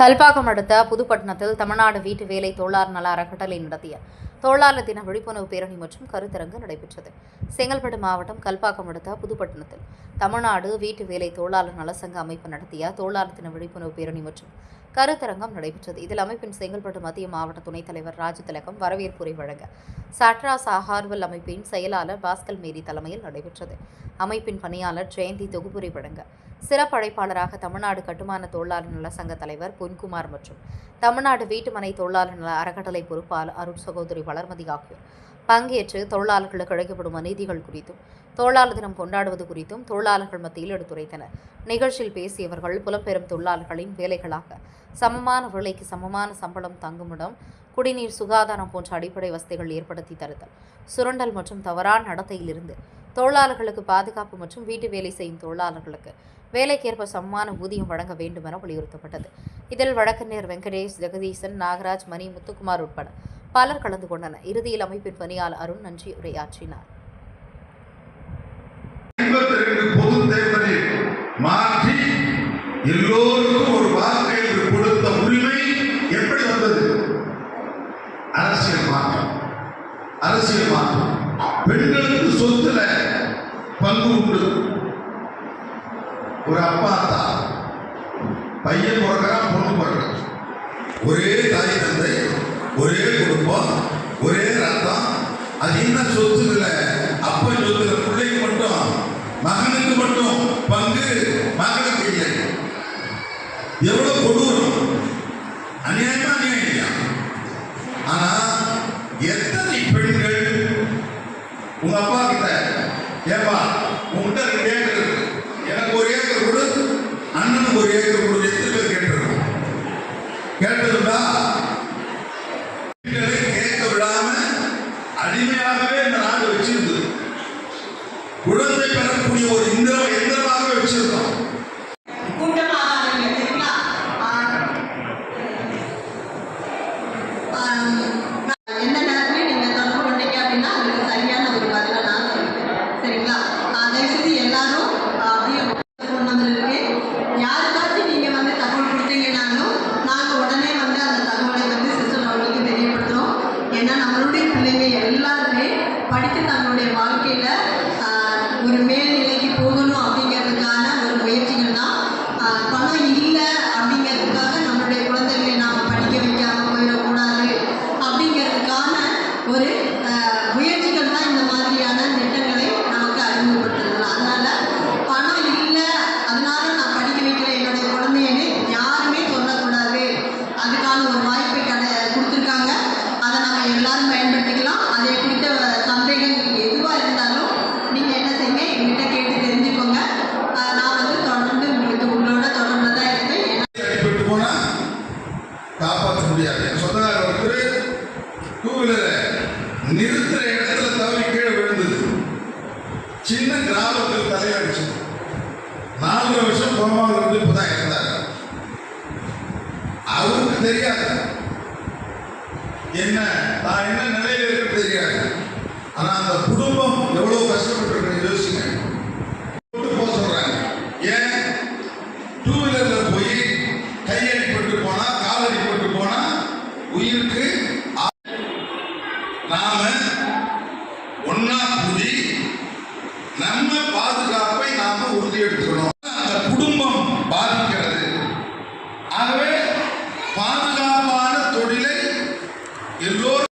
கல்பாக்கம் அடுத்த புதுப்பட்டினத்தில் தமிழ்நாடு வீட்டு வேலை தொழிலாளர் நல அறக்கட்டளை நடத்திய தொழிலாளர் தின விழிப்புணர்வு பேரணி மற்றும் கருத்தரங்கு நடைபெற்றது. செங்கல்பட்டு மாவட்டம் கல்பாக்கம் அடுத்த புதுப்பட்டினத்தில் தமிழ்நாடு வீட்டு வேலை தொழிலாளர் நலசங்க அமைப்பு நடத்திய தொழிலாளர் தின விழிப்புணர்வு பேரணி மற்றும் கருத்தரங்கம் நடைபெற்றது. இதில் அமைப்பின் செங்கல்பட்டு மத்திய மாவட்ட துணைத் தலைவர் ராஜதிலகம் வரவேற்புரை வழங்க சாட்ரா சாஹார்வல் அமைப்பின் செயலாளர் பாஸ்கல் மேரி தலைமையில் நடைபெற்றது. அமைப்பின் பணியாளர் ஜெயந்தி தொகுப்புரை வழங்க சிறப்பு அழைப்பாளராக தமிழ்நாடு கட்டுமான தொழிலாளர் நல சங்க தலைவர் பொன்குமார் மற்றும் தமிழ்நாடு வீட்டுமனை தொழிலாளர் நல அறக்கட்டளை பொறுப்பாளர் அருட் சகோதரி வளர்மதி ஆகியோர் பங்கேற்று தொழிலாளர்களுக்கு அளிக்கப்படும் அநீதிகள் குறித்தும் தொழிலாளர் தினம் கொண்டாடுவது குறித்தும் தொழிலாளர்கள் மத்தியில் எடுத்துரைத்தனர். நிகழ்ச்சியில் பேசியவர்கள் புலம்பெறும் தொழிலாளர்களின் வேலைகளாக சமமான விலைக்கு சமமான சம்பளம், தங்குமிடம், குடிநீர், சுகாதாரம் போன்ற அடிப்படை வசதிகள் ஏற்படுத்தி தருதல், சுரண்டல் மற்றும் தவறான நடத்தையிலிருந்து தொழிலாளர்களுக்கு பாதுகாப்பு மற்றும் வீட்டு வேலை செய்யும் தொழிலாளர்களுக்கு வேலைக்கேற்ப சமமான ஊதியம் வழங்க வேண்டும் என வலியுறுத்தப்பட்டது. இதில் வழக்கறிஞர் வெங்கடேஷ், ஜெகதீசன், நாகராஜ், மணி, முத்துக்குமார் உட்பட பலர் கலந்து கொண்டனர். இறுதியில் அமைப்பின் பணியாளர் அருண் நன்றி உரையாற்றினார். மாற்றி எல்லோருக்கும் ஒரு வார்த்தையை கொடுத்த உரிமை எப்படி வந்தது? அரசியல் மாற்றம். பெண்களுக்கு சொத்துல பங்கு உண்டு. ஒரு அப்பா தான் பையன் பிறக்கிறான், பொண்ணு பிறக்கிறான், ஒரே தாய் தந்தை, ஒரே குடும்பம், ஒரே ரத்தம். அது என்ன சொத்து இல்லை, அப்ப சொத்துல பிள்ளைக்கு மட்டும், மகனுக்கு மட்டும் பங்கு, மகனுக்கு இல்லை. எவ்வளவு கொடூரம், அநியாயமா அநியாயம். ஆனா எத்தனை பெண்கள் உங்க அப்பா கிட்ட, ஏப்பா உங்ககிட்ட 2 ஏக்கர் இருக்கு, எனக்கு 1 ஏக்கர் கொடு, அண்ணனுக்கு 1 ஏக்கர் கொடு, எத்தனை பேர் கேட்டிருக்கோம்? கேட்டதுண்டா? கேட்க விடாம அடிமையாகவே இந்த நாடு வச்சிருந்தது. குழந்தை பெறக்கூடிய ஒரு எந்திரமாக வச்சிருந்தோம். படித்து தன்னுடைய வாழ்க்கையில ஒரு மேல்நிலைக்கு போகணும் அப்படிங்கிறதுக்கான ஒரு முயற்சிகள் தான். பணம் இல்லை அப்படிங்கிறதுக்காக நம்மளுடைய குழந்தைகளை நாம் படிக்க வைக்காம போயிடக்கூடாது அப்படிங்கிறதுக்கான ஒரு முயற்சிகள் தான் இந்த மாதிரியான திட்டங்களை நமக்கு அறிமுகப்படுத்துறது. அதனால பணம் இல்லை, அதனால நான் படிக்க வைக்கல என்னுடைய குழந்தைன்னு யாருமே சொல்லக்கூடாது. அதுக்கான ஒரு வாய்ப்பை கொடுத்துருக்காங்க. அதை நம்ம எல்லாரும் பயன்படுத்திக்கலாம். அதை குறித்த சந்தேகங்கள் எதுவாக இருந்தாலும் நீங்கள் என்ன செய்யுங்க, என்கிட்ட கேட்டு தெரிஞ்சுக்கோங்க. நான் தொடர்ந்து உங்களோட தொடர்பில் தான் இருப்பேன். அடிபட்டு போனா காப்பாற்ற முடியாது. சொந்தக்காரர் ஒருத்தர் 2 வீலரை நிறுத்துற இடத்துல தவறி கீழே விழுந்தது. சின்ன கிராமத்தில் தலையடிச்சு 4 வருஷம் கோமாவில் இருந்து இப்பதான் இருந்தார். அவருக்கு தெரியாது நான் என்ன நிலையில இருக்கு தெரியாது. ஆனா அந்த குடும்பம் எவ்வளவு கஷ்டப்பட்டு இருக்கு யோசிங்க. போக சொல்றாங்க, ஏன் 2 வீலர்ல போய் கையடிப்பட்டு போனா, காலடிப்பட்டு போனா உயிருக்கு நாம ஒன்னா கூடி நம்ம பாதுகாப்பை நாம உறுதி எடுத்துக்கணும். அந்த குடும்பம் பாதிக்கிறது. ஆகவே பாதுகாப்பு